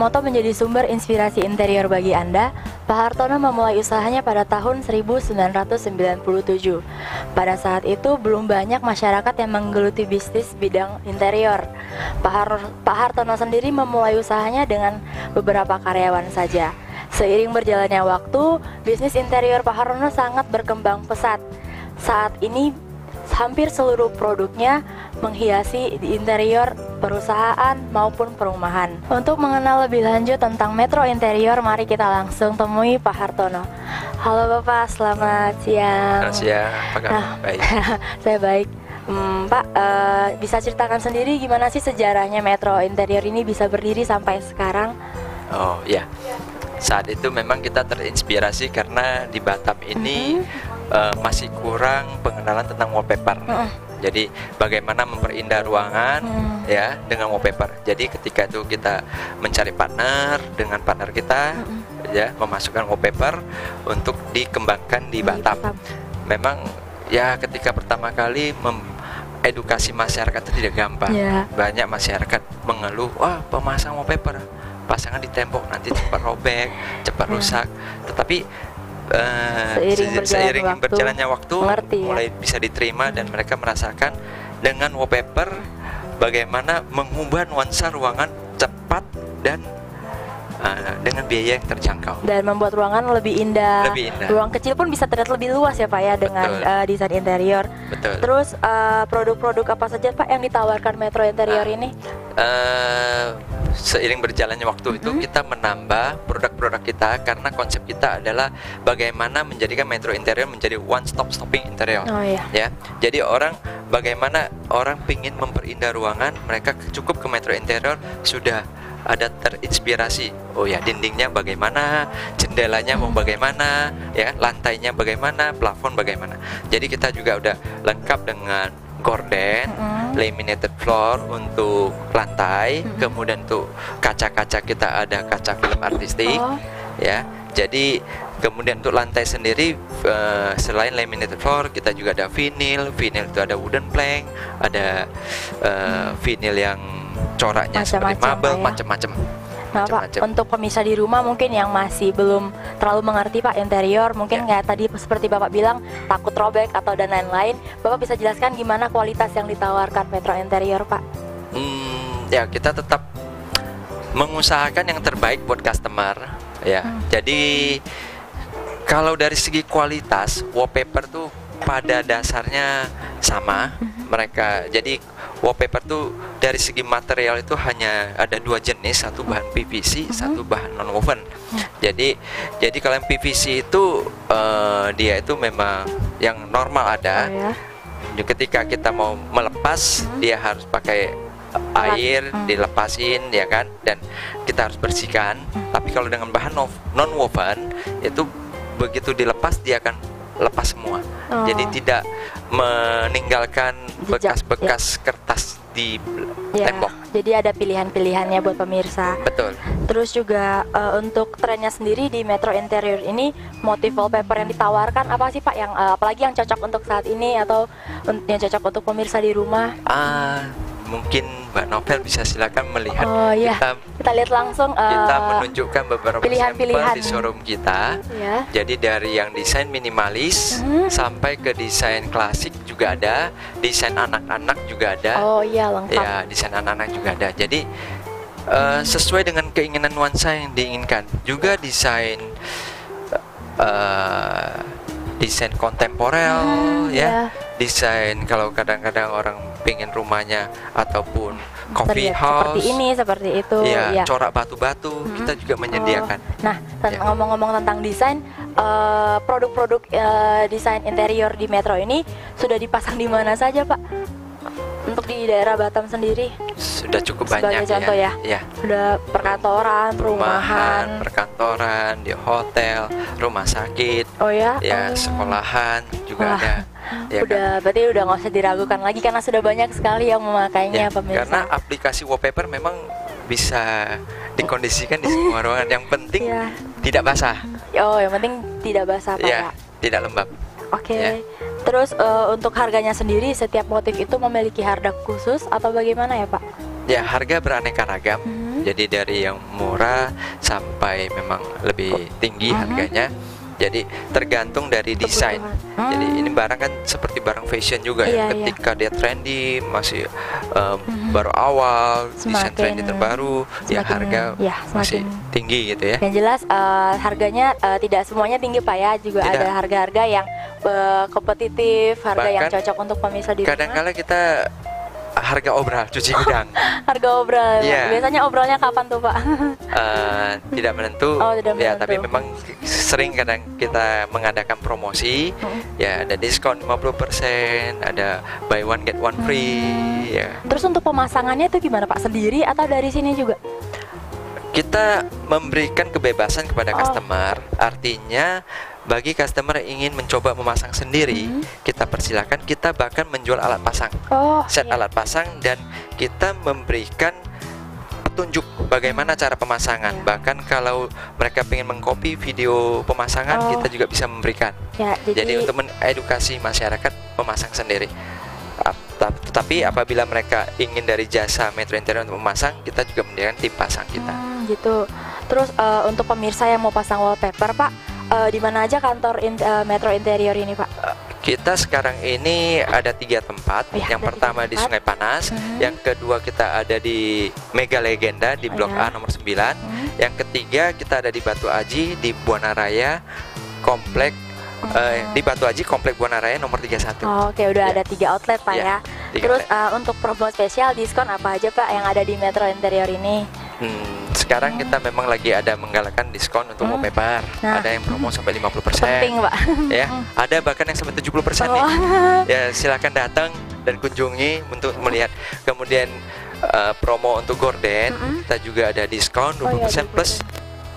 moto menjadi sumber inspirasi interior bagi Anda, Pak Hartono memulai usahanya pada tahun 1997. Pada saat itu belum banyak masyarakat yang menggeluti bisnis bidang interior. Pak Hartono sendiri memulai usahanya dengan beberapa karyawan saja. Seiring berjalannya waktu, bisnis interior Pak Hartono sangat berkembang pesat. Saat ini hampir seluruh produknya menghiasi di interior perusahaan maupun perumahan. Untuk mengenal lebih lanjut tentang Metro Interior, mari kita langsung temui Pak Hartono. Halo Bapak, selamat siang. Selamat siang, apa kabar? Baik. Saya baik. Pak, bisa ceritakan sendiri gimana sih sejarahnya Metro Interior ini bisa berdiri sampai sekarang? Oh ya, saat itu memang kita terinspirasi karena di Batam ini masih kurang pengenalan tentang wallpaper. Jadi bagaimana memperindah ruangan ya dengan wallpaper. Jadi ketika itu kita mencari partner dengan partner kita ya memasukkan wallpaper untuk dikembangkan di Batam. Memang ya ketika pertama kali edukasi masyarakat itu tidak gampang. Banyak masyarakat mengeluh, wah pemasang wallpaper pasangan di tembok nanti cepat robek, cepat rusak. Tetapi seiring berjalannya waktu mulai bisa diterima dan mereka merasakan dengan wallpaper bagaimana mengubah nuansa ruangan cepat dan dengan biaya yang terjangkau dan membuat ruangan lebih indah. Ruang kecil pun bisa terlihat lebih luas ya Pak ya dengan desain interior. Terus produk-produk apa saja Pak yang ditawarkan Metro Interior ini? Seiring berjalannya waktu itu kita menambah produk-produk kita karena konsep kita adalah bagaimana menjadikan Metro Interior menjadi one stop shopping interior. Ya, jadi bagaimana orang pingin memperindah ruangan, mereka cukup ke Metro Interior sudah ada terinspirasi. Oh ya, dindingnya bagaimana, jendelanya mau bagaimana, ya lantainya bagaimana, plafon bagaimana. Jadi kita juga udah lengkap dengan gorden, laminated floor untuk lantai, kemudian untuk kaca-kaca kita ada kaca film artistik, ya. Jadi kemudian untuk lantai sendiri selain laminated floor kita juga ada vinyl itu ada wooden plank, ada vinyl yang coraknya seperti marble, macam-macam. Nah Pak, untuk pemirsa di rumah mungkin yang masih belum terlalu mengerti Pak interior, mungkin kayak tadi seperti Bapak bilang takut robek atau dan lain-lain, Bapak bisa jelaskan gimana kualitas yang ditawarkan Metro Interior Pak? Ya kita tetap mengusahakan yang terbaik buat customer ya. Jadi kalau dari segi kualitas wallpaper tuh pada dasarnya sama mereka. Jadi wallpaper tuh dari segi material itu hanya ada dua jenis, satu bahan PVC, satu bahan non-woven. Jadi kalau yang PVC itu dia itu memang yang normal ada. Ketika kita mau melepas dia harus pakai air dilepasin ya kan, dan kita harus bersihkan. Tapi kalau dengan bahan non-woven itu begitu dilepas dia akan lepas semua. Jadi tidak meninggalkan bekas-bekas kertas di tembok. Jadi ada pilihan-pilihannya buat pemirsa. Betul. Terus juga untuk trennya sendiri di Metro Interior ini, motif wallpaper yang ditawarkan apa sih Pak yang apalagi yang cocok untuk saat ini atau yang cocok untuk pemirsa di rumah? Mungkin Mbak Novel bisa silakan melihat. Kita lihat langsung. Kita menunjukkan beberapa pilihan-pilihan di showroom kita. Jadi dari yang desain minimalis sampai ke desain klasik juga ada, desain anak-anak juga ada. Lengkap. Ya, desain anak-anak juga ada. Jadi sesuai dengan keinginan nuansa yang diinginkan. Juga desain desain kontemporer desain kalau kadang-kadang orang pengen rumahnya ataupun coffee house seperti itu corak batu-batu kita juga menyediakan. Nah, ngomong-ngomong tentang desain, produk-produk desain interior di Metro ini sudah dipasang di mana saja Pak? Untuk di daerah Batam sendiri sudah cukup banyak contoh ya. Sudah perkantoran, perumahan, perkantoran, di hotel, rumah sakit, sekolahan juga ada. Berarti udah nggak usah diragukan lagi karena sudah banyak sekali yang memakainya pemirsa. Karena aplikasi wallpaper memang bisa dikondisikan di semua ruangan. Yang penting tidak basah. Yang penting tidak basah Pak. Tidak lembab. Terus untuk harganya sendiri, setiap motif itu memiliki harga khusus atau bagaimana ya Pak? Ya, harga beraneka ragam. Jadi dari yang murah sampai memang lebih tinggi harganya. Jadi tergantung dari desain. Jadi ini barang kan seperti barang fashion juga ya. Ketika dia trendy, masih baru awal, desain trendy terbaru, ya harga masih tinggi gitu ya. Yang jelas harganya tidak semuanya tinggi Pak ya, juga ada harga-harga yang kompetitif, harga yang cocok untuk pemirsa di rumah. Kadang-kala kita harga obral cuci gudang. Harga obral. Biasanya obralnya kapan tuh Pak? Tidak menentu. Ya, tapi memang sering kadang kita mengadakan promosi. Ya, ada diskon 50%, ada buy one get one free. Ya. Terus untuk pemasangannya itu gimana Pak? Sendiri atau dari sini juga? Kita memberikan kebebasan kepada customer. Artinya bagi customer yang ingin mencoba memasang sendiri, kita persilakan. Kita bahkan menjual alat pasang, set alat pasang, dan kita memberikan petunjuk bagaimana cara pemasangan. Bahkan kalau mereka ingin mengcopy video pemasangan, kita juga bisa memberikan. Jadi untuk mengedukasi masyarakat memasang sendiri. Tetapi apabila mereka ingin dari jasa Metro Interior untuk memasang, kita juga menyediakan tim pasang kita. Gitu. Terus untuk pemirsa yang mau pasang wallpaper Pak, di mana aja kantor Metro Interior ini Pak? Kita sekarang ini ada 3 tempat. Yang pertama di Sungai Panas, yang kedua kita ada di Mega Legenda di Blok A nomor 9, yang ketiga kita ada di Batu Aji di Buana Raya Komplek di Batu Aji Komplek Buana Raya nomor 31. Oke, udah ada 3 outlet Pak ya. Terus untuk promo spesial diskon apa aja Pak yang ada di Metro Interior ini? Sekarang kita memang lagi ada menggalakkan diskon untuk wallpaper. Ada yang promo sampai 50%. Penting Pak. Ya, ada bahkan yang sampai 70% nih. Ya, silakan datang dan kunjungi untuk melihat. Kemudian promo untuk gorden, kita juga ada diskon 20% plus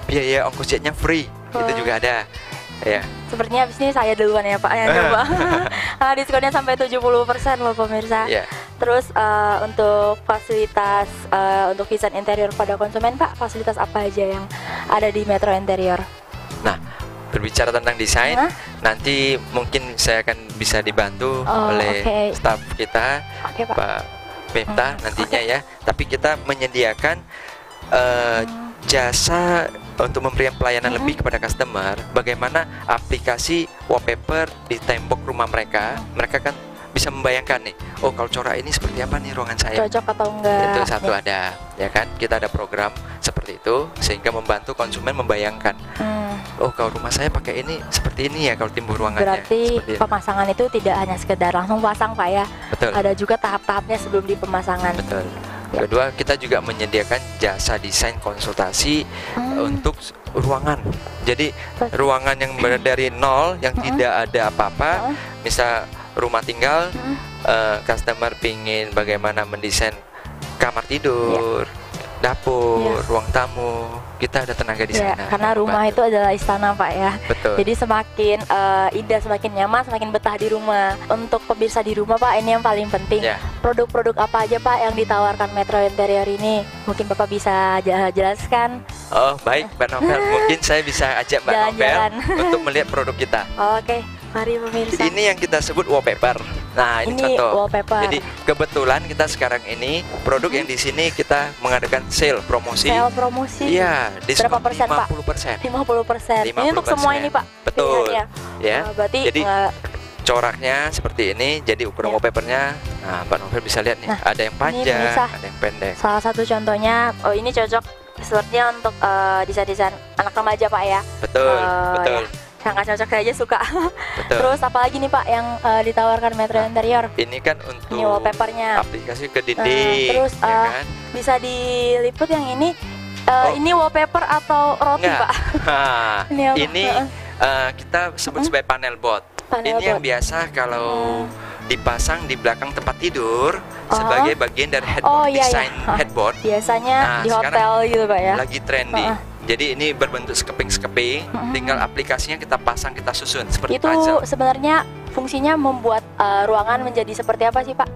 biaya ongkos jetnya free. Itu juga ada. Ya. Sepertinya abis ini saya duluan ya Pak yang coba. Diskonnya sampai 70% loh pemirsa. Terus untuk fasilitas untuk desain interior pada konsumen Pak, fasilitas apa aja yang ada di Metro Interior? Nah, berbicara tentang desain, nanti mungkin saya akan bisa dibantu oleh staf kita, Pak Miftah nantinya ya. Tapi kita menyediakan jasa untuk memberikan pelayanan lebih kepada customer. Bagaimana aplikasi wallpaper di tembok rumah mereka, mereka kan bisa membayangkan nih, oh kalau corak ini seperti apa nih ruangan saya, cocok atau enggak. Itu satu ada, ya kan? Kita ada program seperti itu sehingga membantu konsumen membayangkan, oh kalau rumah saya pakai ini seperti ini ya kalau timbul ruangannya. Berarti pemasangan itu tidak hanya sekedar langsung pasang Pak ya. Betul. Ada juga tahap-tahapnya sebelum di pemasangan. Betul. Kedua, kita juga menyediakan jasa desain konsultasi untuk ruangan. Jadi ruangan yang dari nol, yang tidak ada apa-apa, misal rumah tinggal, customer pingin bagaimana mendesain kamar tidur, dapur, ruang tamu, kita ada tenaga di sana. Karena rumah itu adalah istana Pak ya. Betul. Jadi semakin indah, semakin nyaman, semakin betah di rumah. Untuk pemirsa di rumah Pak, ini yang paling penting. Produk-produk apa aja Pak yang ditawarkan Metro Interior ini? Mungkin Bapak bisa jelaskan. Oh baik Mbak Novel, mungkin saya bisa ajak Mbak Novel untuk melihat produk kita. Oke, mari pemirsa. Ini yang kita sebut wallpaper. Nah, ini contoh. Wallpaper. Jadi kebetulan kita sekarang ini produk yang di sini kita mengadakan sale promosi. Sale promosi. Iya, diskon berapa persen 50%. Pak? 50%. Ini untuk semua ini Pak. Betul. Ya. Berarti jadi coraknya seperti ini. Jadi ukuran wallpapernya. Nah, Mbak Novel bisa lihat nih. Ada yang panjang, ada yang pendek. Salah satu contohnya, ini cocok sepertinya untuk desain-desain anak remaja Pak ya. Betul. Betul. Sangat cocok, saya aja suka. Betul. Terus apalagi nih Pak yang ditawarkan Metro Interior? Ini kan untuk wallpapernya, aplikasi ke dinding. Terus ya kan? bisa diliput yang ini. Ini wallpaper atau roti Pak? Ini kita sebut sebagai panel board. Ini yang biasa kalau dipasang di belakang tempat tidur sebagai bagian dari headboard, desain headboard. Biasanya di hotel gitu Pak ya. Lagi trendy. Jadi ini berbentuk skeping-skeping, tinggal aplikasinya kita pasang, kita susun seperti itu puzzle. Sebenarnya fungsinya membuat ruangan menjadi seperti apa sih Pak?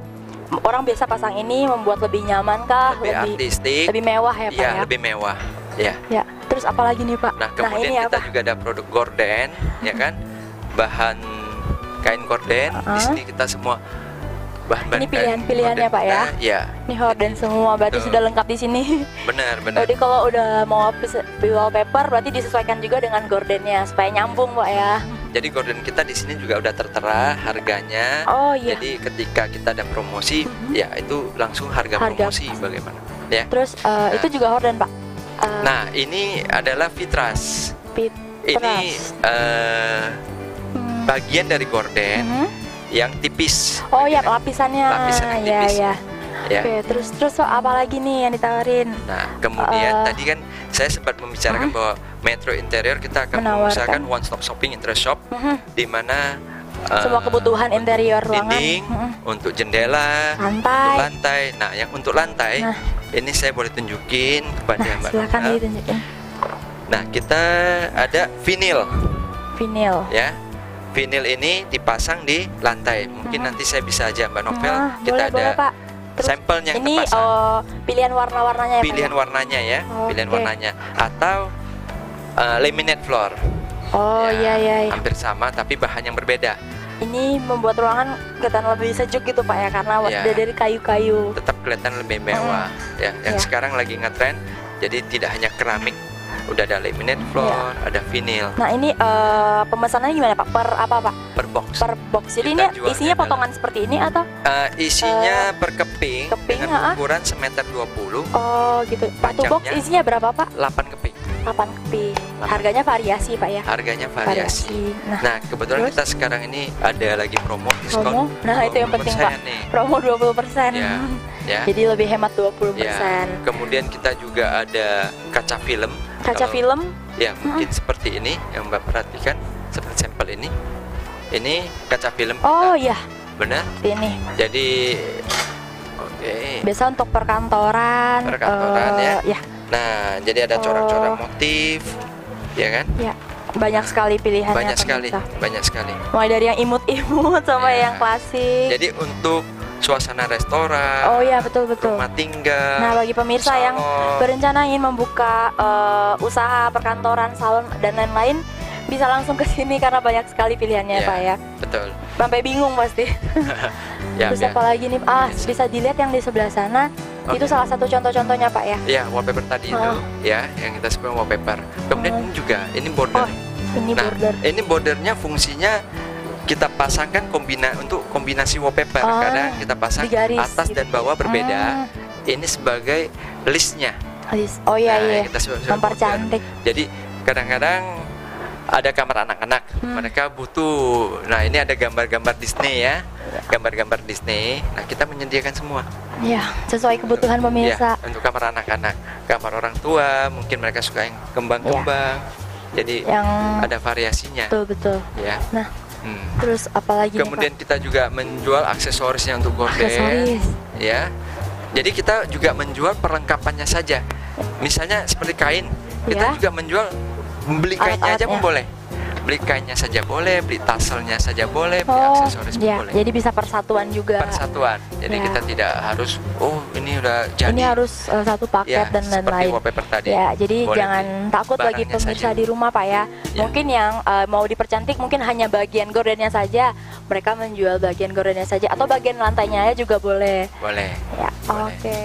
Orang biasa pasang ini membuat lebih nyaman kah? Lebih artistik, lebih mewah ya Pak ya? Lebih mewah. Ya. Terus apa lagi nih Pak? Nah kemudian ini kita juga ada produk gorden, ya kan? Bahan kain gorden. Di sini kita semua bahan-bahan Ini pilihan-pilihannya, Pak, ya? Ya, Ini horden semua, berarti Betul. sudah lengkap di sini. benar. Berarti kalau udah mau wallpaper, berarti disesuaikan juga dengan gordennya supaya nyambung, Pak, ya. Jadi gorden kita di sini juga udah tertera harganya. Oh iya. Jadi ketika kita ada promosi, ya itu langsung harga promosi bagaimana? Ya. Terus itu juga horden, Pak. Nah, ini adalah Fitras. Ini bagian dari gorden yang tipis. Oh ya, lapisannya. Lapisan yang Ya, tipis. ya. Ya. Oke, terus Pak, apa lagi nih yang ditawarin? Nah, kemudian tadi kan saya sempat membicarakan bahwa Metro Interior kita akan mengusahakan one stop shopping interior shop di mana semua kebutuhan interior ruangan, dinding, untuk jendela, lantai. untuk lantai. Nah, yang untuk lantai ini saya boleh tunjukin kepada Mbak silakan Novel. ditunjukin. Nah, kita ada vinil. Vinil. Ya. Vinil ini dipasang di lantai. Mungkin nanti saya bisa aja Mbak Novel, kita boleh, ada Pak. Terus sampelnya yang ini terpasang. pilihan warna-warnanya ya, Pak? Pilihan warnanya ya, pilihan warnanya atau laminate floor. Oh Ya, iya. hampir sama tapi bahan yang berbeda. Ini membuat ruangan kelihatan lebih sejuk gitu, Pak, ya, karena Ya. udah dari kayu-kayu. Tetap kelihatan lebih mewah. Ya, yang sekarang lagi ngetren. Jadi tidak hanya keramik, udah ada laminate floor, ada vinil. Nah, ini pemesanannya gimana, Pak? Per apa, Pak? Per box. Per box. Jadi Kita ini jualnya isinya potongan seperti ini atau? Isinya per keping keping, dengan ukuran semeter 20, Oh, gitu. Satu box Panjangnya isinya berapa, Pak? 8 keping. 8 keping. Harganya variasi, Pak, ya? Harganya variasi. Nah, kebetulan terus? kita sekarang ini ada lagi promo diskon. Promo? Nah, itu yang penting, Pak. 20% nih. Promo 20%. Ya. Jadi lebih hemat 20%. Ya. Kemudian kita juga ada kaca film. Kaca Kalau- film? Ya, mungkin seperti ini yang Mbak perhatikan, seperti sampel ini. Ini kaca film. Oh, kita. iya. Benar. Seperti ini. Jadi oke. Biasa untuk perkantoran. Perkantoran, ya. Ya. Nah, jadi ada corak-corak motif, ya kan? Ya. Banyak sekali pilihannya. Banyak sekali, pemirsa. banyak sekali. Mulai dari yang imut-imut sama Ya. yang klasik. Jadi untuk suasana restoran, Oh iya, betul-betul. rumah tinggal. Nah, bagi pemirsa yang salon. berencana ingin membuka usaha perkantoran, salon dan lain-lain, bisa langsung ke sini karena banyak sekali pilihannya, Ya, Pak, ya. Betul. Sampai bingung pasti. Ya, Terus apa lagi nih? Bisa dilihat yang di sebelah sana. Oke. Itu salah satu contoh-contohnya, Pak, ya. Ya, wallpaper tadi itu, ya, yang kita sebut wallpaper. Kemudian ini juga, ini border. Oh, ini Nah, border. ini bordernya fungsinya kita pasangkan untuk kombinasi wallpaper. Kadang kita pasang di garis atas gitu. dan bawah berbeda. Ini sebagai listnya. Oh iya, Nah, iya. kita sebut border. Mempercantik. Jadi kadang-kadang ada kamar anak-anak, mereka butuh. Nah, ini ada gambar-gambar Disney ya, gambar-gambar Disney. Nah, kita menyediakan semua. Ya, sesuai kebutuhan pemirsa. Ya, untuk kamar anak-anak, kamar orang tua, mungkin mereka suka yang kembang-kembang. Jadi Yang ada variasinya. betul. Ya. Nah, terus apalagi Kemudian kita juga menjual aksesorisnya untuk gorden. Aksesoris. Ya. Jadi kita juga menjual perlengkapannya saja. Misalnya seperti kain, kita Ya. juga menjual beli kainnya aja pun Alat-alatnya. boleh. Beli kainnya saja boleh, beli taselnya saja boleh, beli aksesoris pun ya, boleh. jadi bisa persatuan juga. Persatuan. Jadi Ya. kita tidak harus ini udah jadi. Ini harus satu paket Ya, dan seperti lain-lain. wallpaper tadi. Ya, jadi Boleh jangan beli takut bagi barangnya pemirsa saja. di rumah, Pak, ya. Ya. Mungkin yang mau dipercantik mungkin hanya bagian gordennya saja. Mereka menjual bagian gordennya saja atau bagian lantainya juga boleh. Boleh. Ya, Boleh. oke.